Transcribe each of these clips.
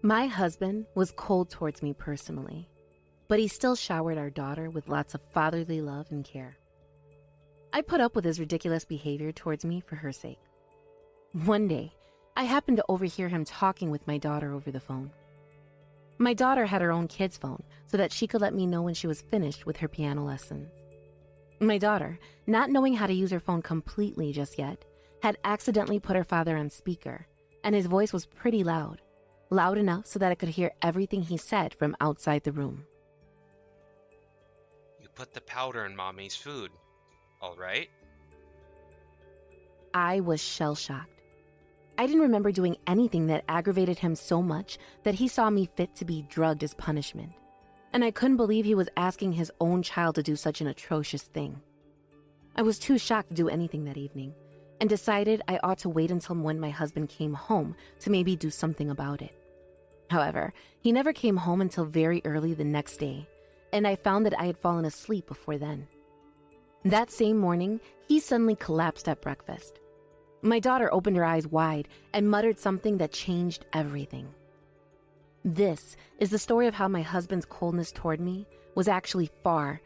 My husband was cold towards me personally, but he still showered our daughter with lots of fatherly love and care. I put up with his ridiculous behavior towards me for her sake. One day, I happened to overhear him talking with my daughter over the phone. My daughter had her own kid's phone so that she could let me know when she was finished with her piano lessons. My daughter, not knowing how to use her phone completely just yet, had accidentally put her father on speaker, and his voice was pretty loud enough so that I could hear everything he said from outside the room. You put the powder in Mommy's food, all right? I was shell-shocked. I didn't remember doing anything that aggravated him so much that he saw me fit to be drugged as punishment, and I couldn't believe he was asking his own child to do such an atrocious thing. I was too shocked to do anything that evening, and decided I ought to wait until when my husband came home to maybe do something about it. However, he never came home until very early the next day, and I found that I had fallen asleep before then. That same morning, he suddenly collapsed at breakfast. My daughter opened her eyes wide and muttered something that changed everything. This is the story of how my husband's coldness toward me was actually far,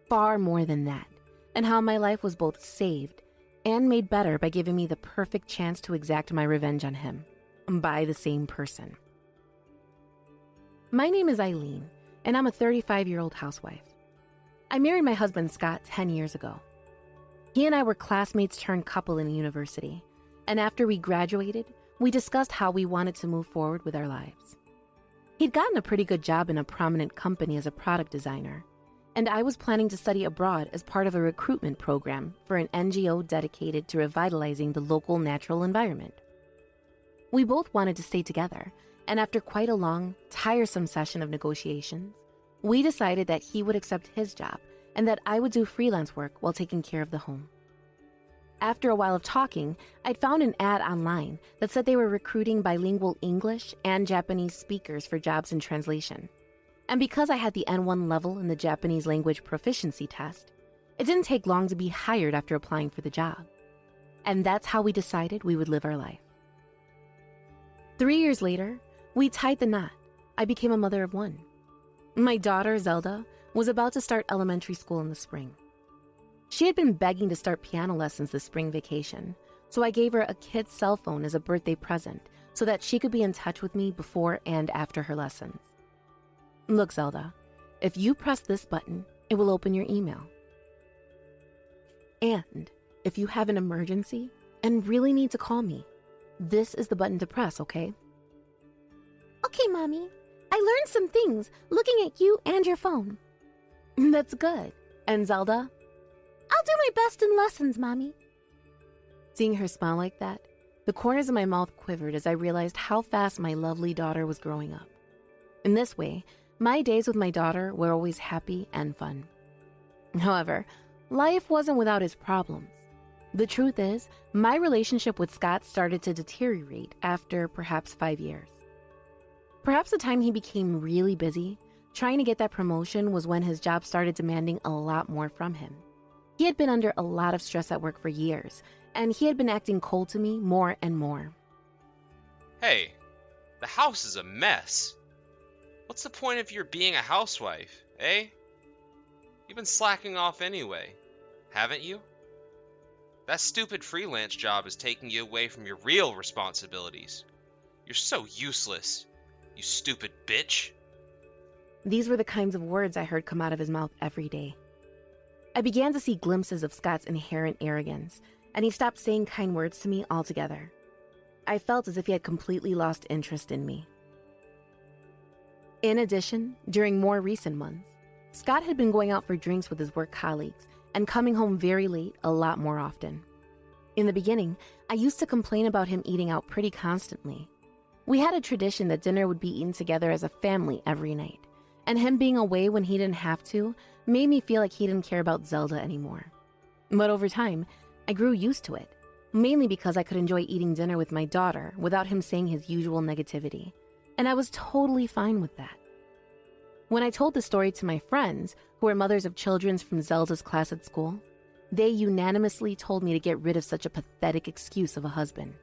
far more than that, and how my life was both saved and made better by giving me the perfect chance to exact my revenge on him by the same person. My name is Eileen, and I'm a 35-year-old housewife. I married my husband Scott 10 years ago. He and I were classmates turned couple in university, and after we graduated, we discussed how we wanted to move forward with our lives. He'd gotten a pretty good job in a prominent company as a product designer, and I was planning to study abroad as part of a recruitment program for an NGO dedicated to revitalizing the local natural environment. We both wanted to stay together, and after quite a long, tiresome session of negotiations, we decided that he would accept his job and that I would do freelance work while taking care of the home. After a while of talking, I'd found an ad online that said they were recruiting bilingual English and Japanese speakers for jobs in translation. And because I had the N1 level in the Japanese language proficiency test, it didn't take long to be hired after applying for the job. And that's how we decided we would live our life. 3 years later, we tied the knot. I became a mother of one. My daughter, Zelda, was about to start elementary school in the spring. She had been begging to start piano lessons this spring vacation, so I gave her a kid's cell phone as a birthday present so that she could be in touch with me before and after her lessons. Look, Zelda, if you press this button, it will open your email. And if you have an emergency and really need to call me, this is the button to press, okay? Okay, Mommy. I learned some things looking at you and your phone. That's good. And Zelda? I'll do my best in lessons, Mommy. Seeing her smile like that, the corners of my mouth quivered as I realized how fast my lovely daughter was growing up. In this way, my days with my daughter were always happy and fun. However, life wasn't without its problems. The truth is, my relationship with Scott started to deteriorate after perhaps 5 years. Perhaps the time he became really busy, trying to get that promotion was when his job started demanding a lot more from him. He had been under a lot of stress at work for years, and he had been acting cold to me more and more. Hey, the house is a mess. What's the point of your being a housewife, eh? You've been slacking off anyway, haven't you? That stupid freelance job is taking you away from your real responsibilities. You're so useless, you stupid bitch. These were the kinds of words I heard come out of his mouth every day. I began to see glimpses of Scott's inherent arrogance, and he stopped saying kind words to me altogether. I felt as if he had completely lost interest in me. In addition, during more recent months, Scott had been going out for drinks with his work colleagues and coming home very late a lot more often. In the beginning, I used to complain about him eating out pretty constantly. We had a tradition that dinner would be eaten together as a family every night, and him being away when he didn't have to made me feel like he didn't care about Zelda anymore. But over time, I grew used to it, mainly because I could enjoy eating dinner with my daughter without him saying his usual negativity, and I was totally fine with that. When I told the story to my friends, who were mothers of children from Zelda's class at school, they unanimously told me to get rid of such a pathetic excuse of a husband.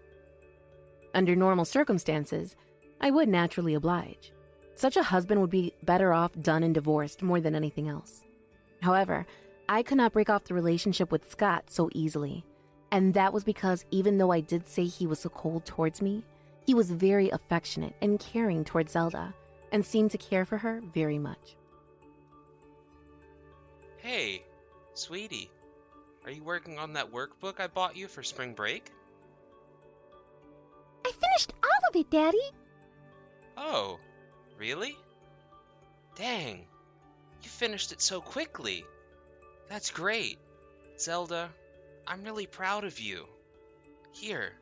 Under normal circumstances, I would naturally oblige. Such a husband would be better off done and divorced more than anything else. However, I could not break off the relationship with Scott so easily, and that was because even though I did say he was so cold towards me, he was very affectionate and caring towards Zelda, and seemed to care for her very much. Hey, sweetie, are you working on that workbook I bought you for spring break? I finished all of it, Daddy. Oh, really? Dang, you finished it so quickly. That's great. Zelda, I'm really proud of you. Here,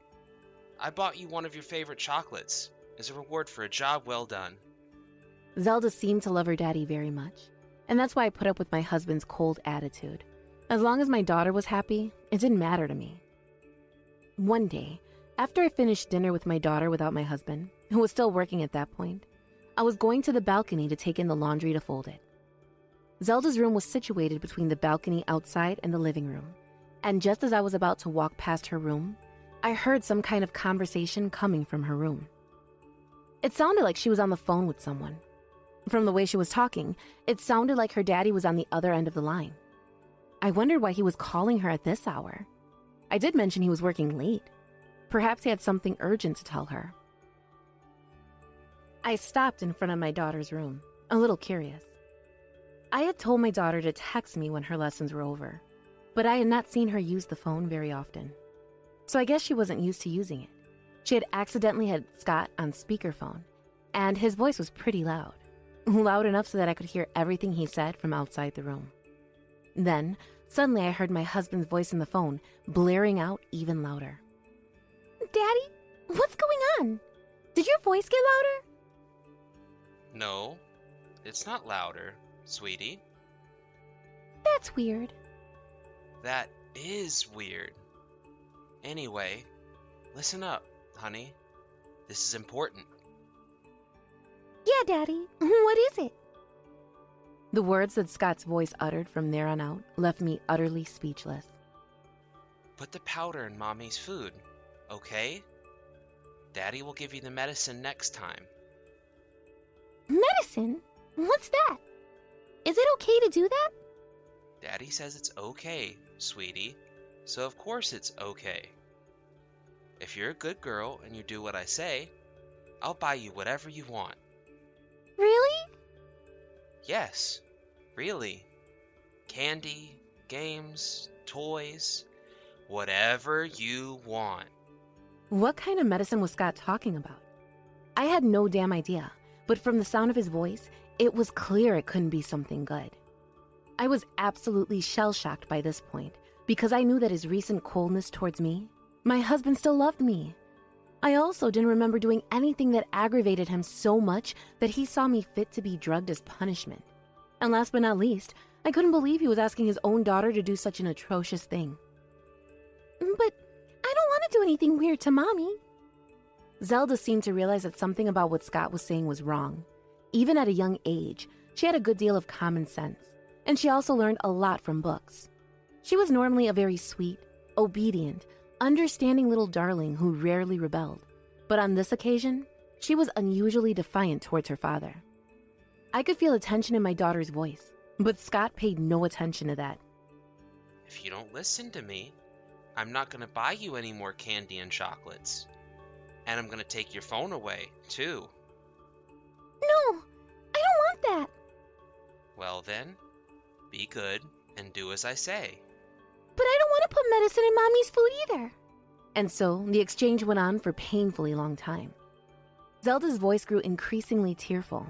I bought you one of your favorite chocolates as a reward for a job well done. Zelda seemed to love her daddy very much, and that's why I put up with my husband's cold attitude. As long as my daughter was happy, it didn't matter to me. One day, after I finished dinner with my daughter without my husband, who was still working at that point, I was going to the balcony to take in the laundry to fold it. Zelda's room was situated between the balcony outside and the living room, and just as I was about to walk past her room, I heard some kind of conversation coming from her room. It sounded like she was on the phone with someone. From the way she was talking, it sounded like her daddy was on the other end of the line. I wondered why he was calling her at this hour. I did mention he was working late. Perhaps he had something urgent to tell her. I stopped in front of my daughter's room, a little curious. I had told my daughter to text me when her lessons were over, but I had not seen her use the phone very often. So I guess she wasn't used to using it. She had accidentally had Scott on speakerphone, and his voice was pretty loud. Loud enough so that I could hear everything he said from outside the room. Then, suddenly I heard my husband's voice in the phone, blaring out even louder. Daddy, what's going on? Did your voice get louder? No, it's not louder, sweetie. That's weird. That is weird. Anyway, listen up, honey. This is important. Yeah, Daddy. What is it? The words that Scott's voice uttered from there on out left me utterly speechless. Put the powder in Mommy's food, okay? Daddy will give you the medicine next time. Medicine? What's that? Is it okay to do that? Daddy says it's okay, sweetie, so of course it's okay. If you're a good girl and you do what I say, I'll buy you whatever you want. Really? Yes, really. Candy, games, toys, whatever you want. What kind of medicine was Scott talking about? I had no damn idea, but from the sound of his voice, it was clear it couldn't be something good. I was absolutely shell-shocked by this point, because I knew that his recent coldness towards me, my husband still loved me. I also didn't remember doing anything that aggravated him so much that he saw me fit to be drugged as punishment. And last but not least, I couldn't believe he was asking his own daughter to do such an atrocious thing. But I don't want to do anything weird to Mommy. Zelda seemed to realize that something about what Scott was saying was wrong. Even at a young age, she had a good deal of common sense, and she also learned a lot from books. She was normally a very sweet, obedient, understanding little darling who rarely rebelled, but on this occasion, she was unusually defiant towards her father. I could feel a tension in my daughter's voice, but Scott paid no attention to that. If you don't listen to me, I'm not going to buy you any more candy and chocolates. And I'm going to take your phone away, too. No, I don't want that. Well then, be good and do as I say. But I don't want to put medicine in Mommy's food either. And so the exchange went on for a painfully long time. Zelda's voice grew increasingly tearful.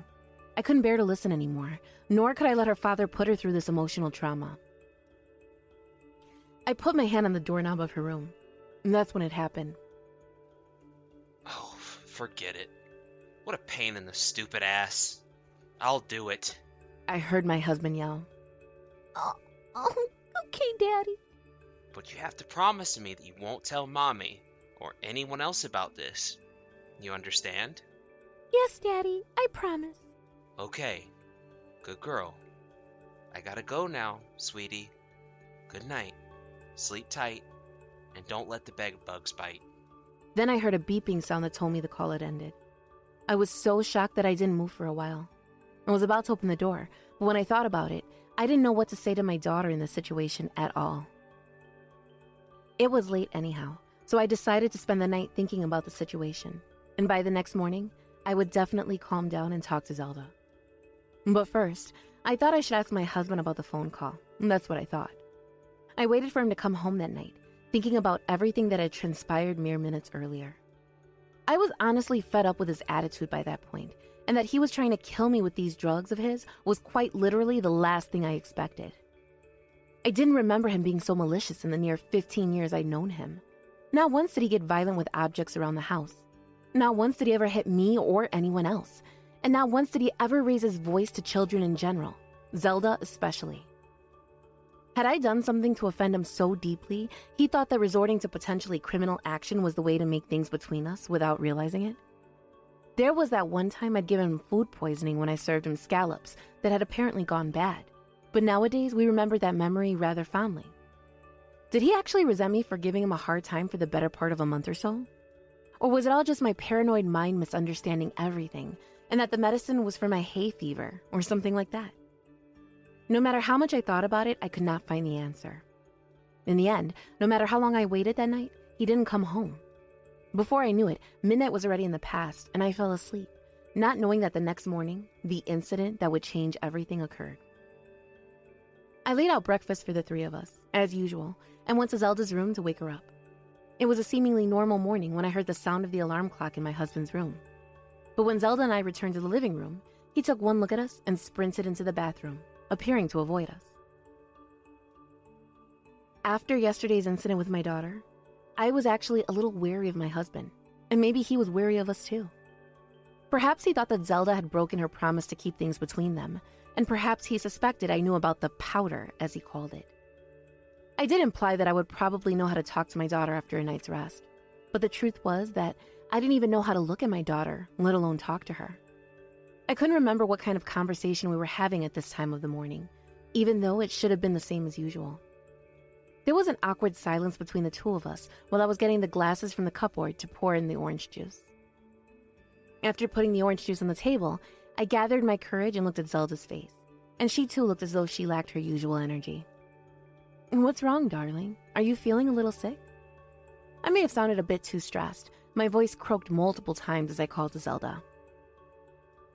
I couldn't bear to listen anymore, nor could I let her father put her through this emotional trauma. I put my hand on the doorknob of her room, and that's when it happened. Oh, forget it. What a pain in the stupid ass. I'll do it. I heard my husband yell. Oh, okay, Daddy. But you have to promise me that you won't tell Mommy or anyone else about this. You understand? Yes, Daddy, I promise. Okay. Good girl. I gotta go now, sweetie. Good night. Sleep tight, and don't let the bed bugs bite. Then I heard a beeping sound that told me the call had ended. I was so shocked that I didn't move for a while. I was about to open the door, but when I thought about it, I didn't know what to say to my daughter in this situation at all. It was late anyhow, so I decided to spend the night thinking about the situation, and by the next morning, I would definitely calm down and talk to Zelda. But first, I thought I should ask my husband about the phone call, and that's what I thought. I waited for him to come home that night, thinking about everything that had transpired mere minutes earlier. I was honestly fed up with his attitude by that point, and that he was trying to kill me with these drugs of his was quite literally the last thing I expected. I didn't remember him being so malicious in the near 15 years I'd known him. Not once did he get violent with objects around the house. Not once did he ever hit me or anyone else. And not once did he ever raise his voice to children in general, Zelda especially. Had I done something to offend him so deeply, he thought that resorting to potentially criminal action was the way to make things between us without realizing it? There was that one time I'd given him food poisoning when I served him scallops that had apparently gone bad, but nowadays we remember that memory rather fondly. Did he actually resent me for giving him a hard time for the better part of a month or so? Or was it all just my paranoid mind misunderstanding everything, and that the medicine was for my hay fever or something like that? No matter how much I thought about it, I could not find the answer. In the end, no matter how long I waited that night, he didn't come home. Before I knew it, midnight was already in the past, and I fell asleep, not knowing that the next morning, the incident that would change everything occurred. I laid out breakfast for the three of us, as usual, and went to Zelda's room to wake her up. It was a seemingly normal morning when I heard the sound of the alarm clock in my husband's room. But when Zelda and I returned to the living room, he took one look at us and sprinted into the bathroom, appearing to avoid us. After yesterday's incident with my daughter, I was actually a little wary of my husband, and maybe he was wary of us too. Perhaps he thought that Zelda had broken her promise to keep things between them, and perhaps he suspected I knew about the powder, as he called it. I did imply that I would probably know how to talk to my daughter after a night's rest, but the truth was that I didn't even know how to look at my daughter, let alone talk to her. I couldn't remember what kind of conversation we were having at this time of the morning, even though it should have been the same as usual. There was an awkward silence between the two of us while I was getting the glasses from the cupboard to pour in the orange juice. After putting the orange juice on the table, I gathered my courage and looked at Zelda's face, and she too looked as though she lacked her usual energy. "What's wrong, darling? Are you feeling a little sick?" I may have sounded a bit too stressed. My voice croaked multiple times as I called to Zelda.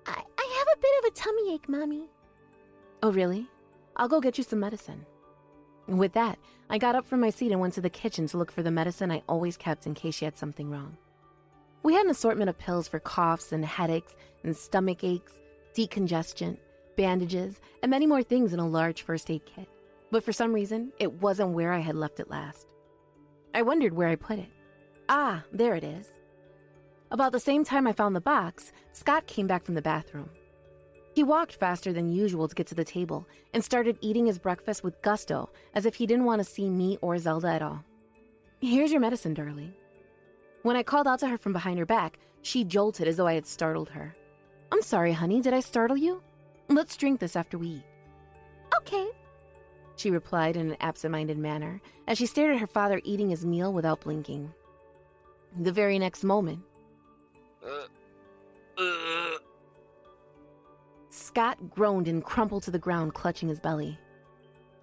I have a bit of a tummy ache, Mommy. "Oh, really? I'll go get you some medicine." With that, I got up from my seat and went to the kitchen to look for the medicine I always kept in case she had something wrong. We had an assortment of pills for coughs and headaches and stomach aches, decongestion, bandages, and many more things in a large first aid kit. But for some reason, it wasn't where I had left it last. I wondered where I put it. Ah, there it is. About the same time I found the box, Scott came back from the bathroom. He walked faster than usual to get to the table and started eating his breakfast with gusto, as if he didn't want to see me or Zelda at all. "Here's your medicine, darling." When I called out to her from behind her back, she jolted as though I had startled her. "I'm sorry, honey, did I startle you? Let's drink this after we eat." Okay. She replied in an absent-minded manner as she stared at her father eating his meal without blinking. The very next moment, Scott groaned and crumpled to the ground, clutching his belly.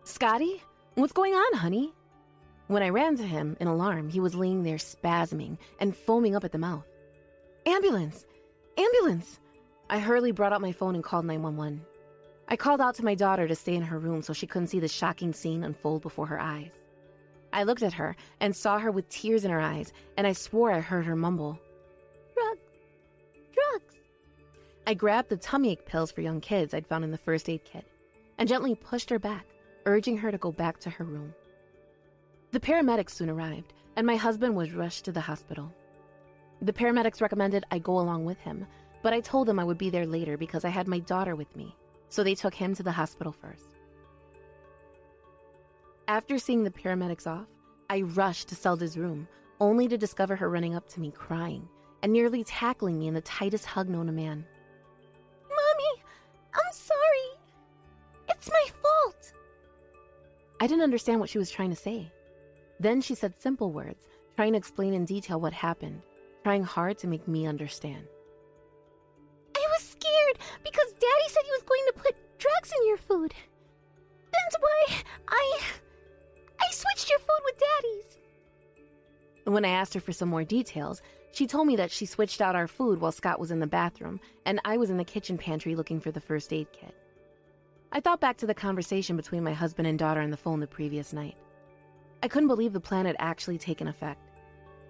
"Scotty, what's going on, honey?" When I ran to him in alarm, he was laying there spasming and foaming up at the mouth. "Ambulance! Ambulance!" I hurriedly brought out my phone and called 911. I called out to my daughter to stay in her room so she couldn't see the shocking scene unfold before her eyes. I looked at her and saw her with tears in her eyes, and I swore I heard her mumble, Drugs. I grabbed the tummy ache pills for young kids I'd found in the first aid kit and gently pushed her back, urging her to go back to her room. The paramedics soon arrived, and my husband was rushed to the hospital. The paramedics recommended I go along with him, but I told them I would be there later because I had my daughter with me, so they took him to the hospital first. After seeing the paramedics off, I rushed to Zelda's room, only to discover her running up to me crying and nearly tackling me in the tightest hug known to man. Mommy, I'm sorry. It's my fault. I didn't understand what she was trying to say. Then she said simple words, trying to explain in detail what happened, trying hard to make me understand. because Daddy said he was going to put drugs in your food. That's why I switched your food with Daddy's. When I asked her for some more details, she told me that she switched out our food while Scott was in the bathroom, and I was in the kitchen pantry looking for the first aid kit. I thought back to the conversation between my husband and daughter on the phone the previous night. I couldn't believe the plan had actually taken effect.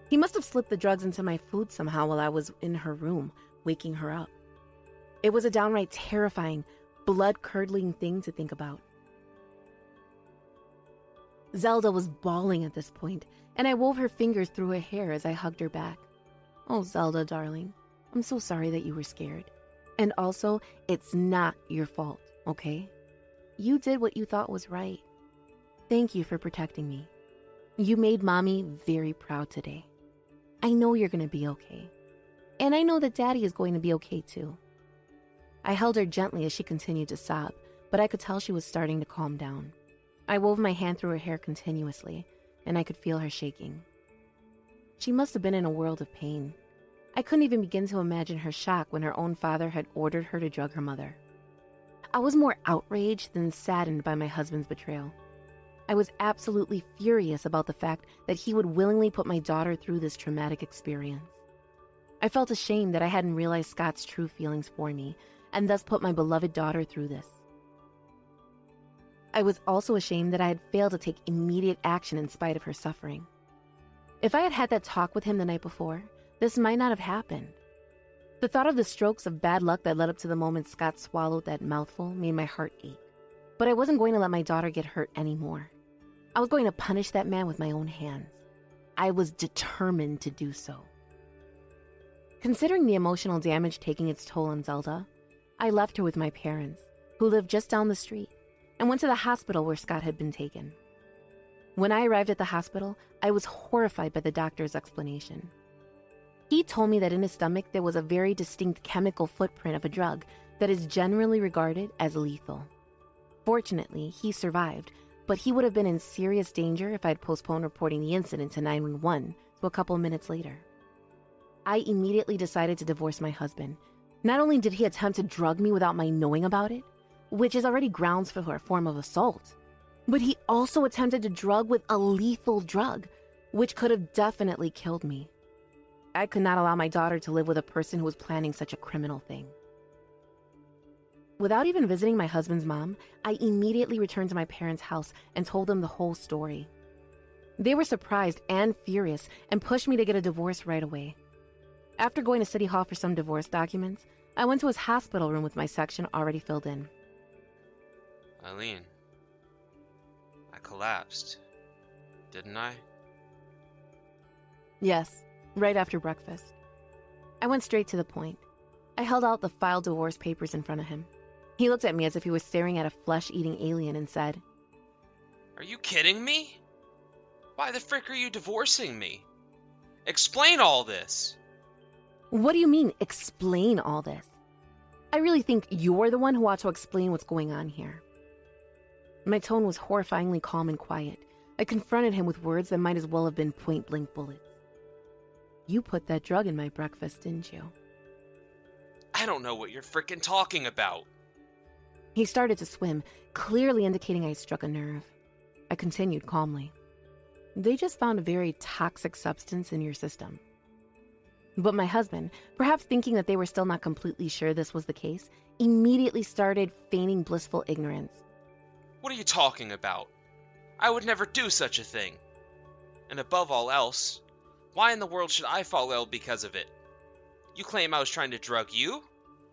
He must have slipped the drugs into my food somehow while I was in her room, waking her up. It was a downright terrifying, blood-curdling thing to think about. Zelda was bawling at this point, and I wove her fingers through her hair as I hugged her back. Oh, Zelda, darling, I'm so sorry that you were scared. And also, it's not your fault, okay? You did what you thought was right. Thank you for protecting me. You made Mommy very proud today. I know you're going to be okay. And I know that Daddy is going to be okay too. I held her gently as she continued to sob, but I could tell she was starting to calm down. I wove my hand through her hair continuously, and I could feel her shaking. She must have been in a world of pain. I couldn't even begin to imagine her shock when her own father had ordered her to drug her mother. I was more outraged than saddened by my husband's betrayal. I was absolutely furious about the fact that he would willingly put my daughter through this traumatic experience. I felt ashamed that I hadn't realized Scott's true feelings for me, and thus put my beloved daughter through this. I was also ashamed that I had failed to take immediate action in spite of her suffering. If I had had that talk with him the night before, this might not have happened. The thought of the strokes of bad luck that led up to the moment Scott swallowed that mouthful made my heart ache. But I wasn't going to let my daughter get hurt anymore. I was going to punish that man with my own hands. I was determined to do so. Considering the emotional damage taking its toll on Zelda, I left her with my parents, who lived just down the street, and went to the hospital where Scott had been taken. When I arrived at the hospital, I was horrified by the doctor's explanation. He told me that in his stomach there was a very distinct chemical footprint of a drug that is generally regarded as lethal. Fortunately, he survived, but he would have been in serious danger if I had postponed reporting the incident to 911 to a couple minutes later. I immediately decided to divorce my husband. Not only did he attempt to drug me without my knowing about it, which is already grounds for a form of assault, but he also attempted to drug with a lethal drug, which could have definitely killed me. I could not allow my daughter to live with a person who was planning such a criminal thing. Without even visiting my husband's mom, I immediately returned to my parents' house and told them the whole story. They were surprised and furious and pushed me to get a divorce right away. After going to City Hall for some divorce documents, I went to his hospital room with my section already filled in. Eileen, I collapsed, didn't I? Yes, right after breakfast. I went straight to the point. I held out the filed divorce papers in front of him. He looked at me as if he was staring at a flesh-eating alien and said, Are you kidding me? Why the frick are you divorcing me? Explain all this. What do you mean, explain all this? I really think you're the one who ought to explain what's going on here. My tone was horrifyingly calm and quiet. I confronted him with words that might as well have been point-blank bullets. You put that drug in my breakfast, didn't you? I don't know what you're frickin' talking about. He started to swim, clearly indicating I struck a nerve. I continued calmly. They just found a very toxic substance in your system. But my husband, perhaps thinking that they were still not completely sure this was the case, immediately started feigning blissful ignorance. What are you talking about? I would never do such a thing. And above all else, why in the world should I fall ill because of it? You claim I was trying to drug you,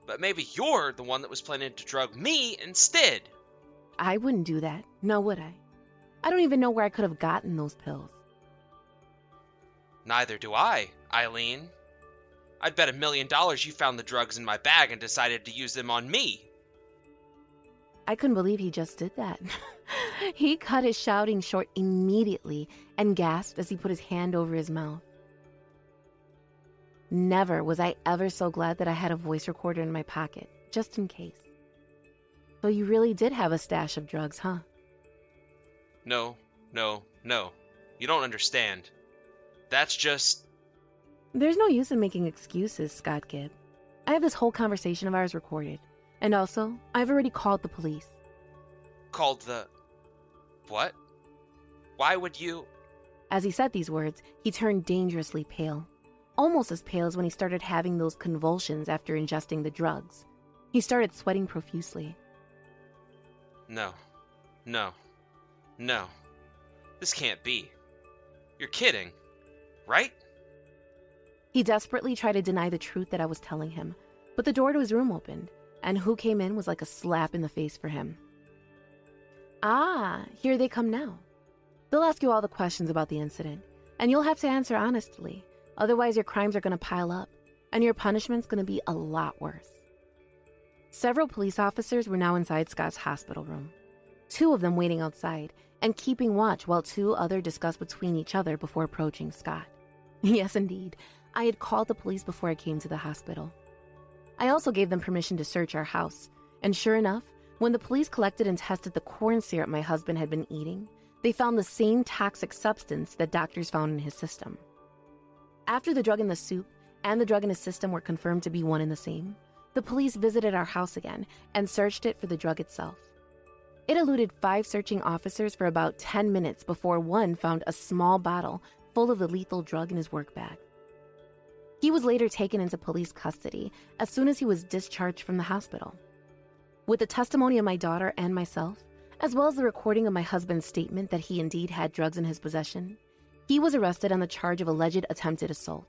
but maybe you're the one that was planning to drug me instead. I wouldn't do that, no would I? I don't even know where I could have gotten those pills. Neither do I, Eileen. I'd bet $1 million you found the drugs in my bag and decided to use them on me. I couldn't believe he just did that. He cut his shouting short immediately and gasped as he put his hand over his mouth. Never was I ever so glad that I had a voice recorder in my pocket, just in case. So you really did have a stash of drugs, huh? No. You don't understand. That's just... There's no use in making excuses, Scott Gibb. I have this whole conversation of ours recorded. And also, I've already called the police. Called the... What? Why would you... As he said these words, he turned dangerously pale. Almost as pale as when he started having those convulsions after ingesting the drugs. He started sweating profusely. No. No. No. This can't be. You're kidding, right? He desperately tried to deny the truth that I was telling him, but the door to his room opened, and who came in was like a slap in the face for him. Ah, here they come now. They'll ask you all the questions about the incident, and you'll have to answer honestly. Otherwise, your crimes are going to pile up, and your punishment's going to be a lot worse. Several police officers were now inside Scott's hospital room, 2 of them waiting outside and keeping watch while 2 others discussed between each other before approaching Scott. Yes, indeed, I had called the police before I came to the hospital. I also gave them permission to search our house, and sure enough, when the police collected and tested the corn syrup my husband had been eating, they found the same toxic substance that doctors found in his system. After the drug in the soup and the drug in his system were confirmed to be one and the same, the police visited our house again and searched it for the drug itself. It eluded 5 searching officers for about 10 minutes before one found a small bottle full of the lethal drug in his work bag. He was later taken into police custody as soon as he was discharged from the hospital. With the testimony of my daughter and myself, as well as the recording of my husband's statement that he indeed had drugs in his possession, he was arrested on the charge of alleged attempted assault.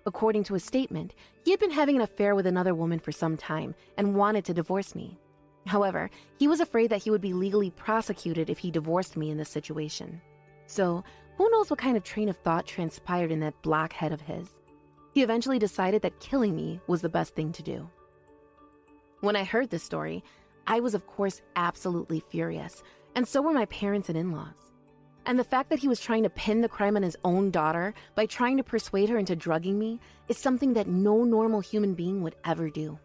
According to his statement, he had been having an affair with another woman for some time and wanted to divorce me. However, he was afraid that he would be legally prosecuted if he divorced me in this situation. So, who knows what kind of train of thought transpired in that black head of his. He eventually decided that killing me was the best thing to do. When I heard this story, I was of course absolutely furious, and so were my parents and in-laws. And the fact that he was trying to pin the crime on his own daughter by trying to persuade her into drugging me is something that no normal human being would ever do.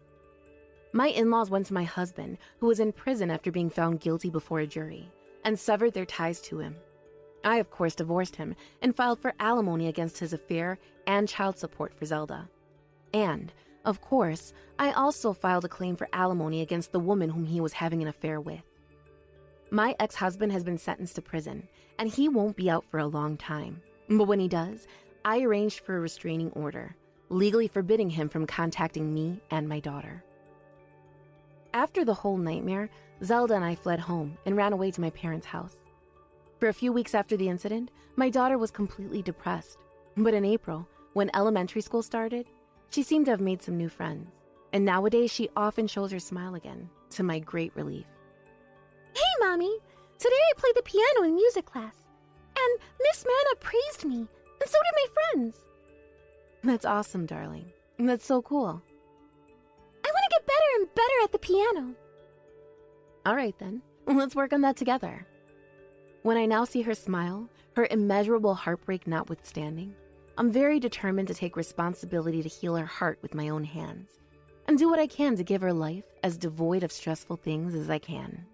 My in-laws went to my husband, who was in prison after being found guilty before a jury, and severed their ties to him. I, of course, divorced him and filed for alimony against his affair and child support for Zelda. And, of course, I also filed a claim for alimony against the woman whom he was having an affair with. My ex-husband has been sentenced to prison, and he won't be out for a long time. But when he does, I arranged for a restraining order, legally forbidding him from contacting me and my daughter. After the whole nightmare, Zelda and I fled home and ran away to my parents' house. For a few weeks after the incident, my daughter was completely depressed. But in April, when elementary school started, she seemed to have made some new friends. And nowadays, she often shows her smile again, to my great relief. Hey, Mommy! Today I played the piano in music class, and Miss Manna praised me, and so did my friends. That's awesome, darling. That's so cool. I want to get better and better at the piano. All right, then. Let's work on that together. When I now see her smile, her immeasurable heartbreak notwithstanding, I'm very determined to take responsibility to heal her heart with my own hands and do what I can to give her life as devoid of stressful things as I can.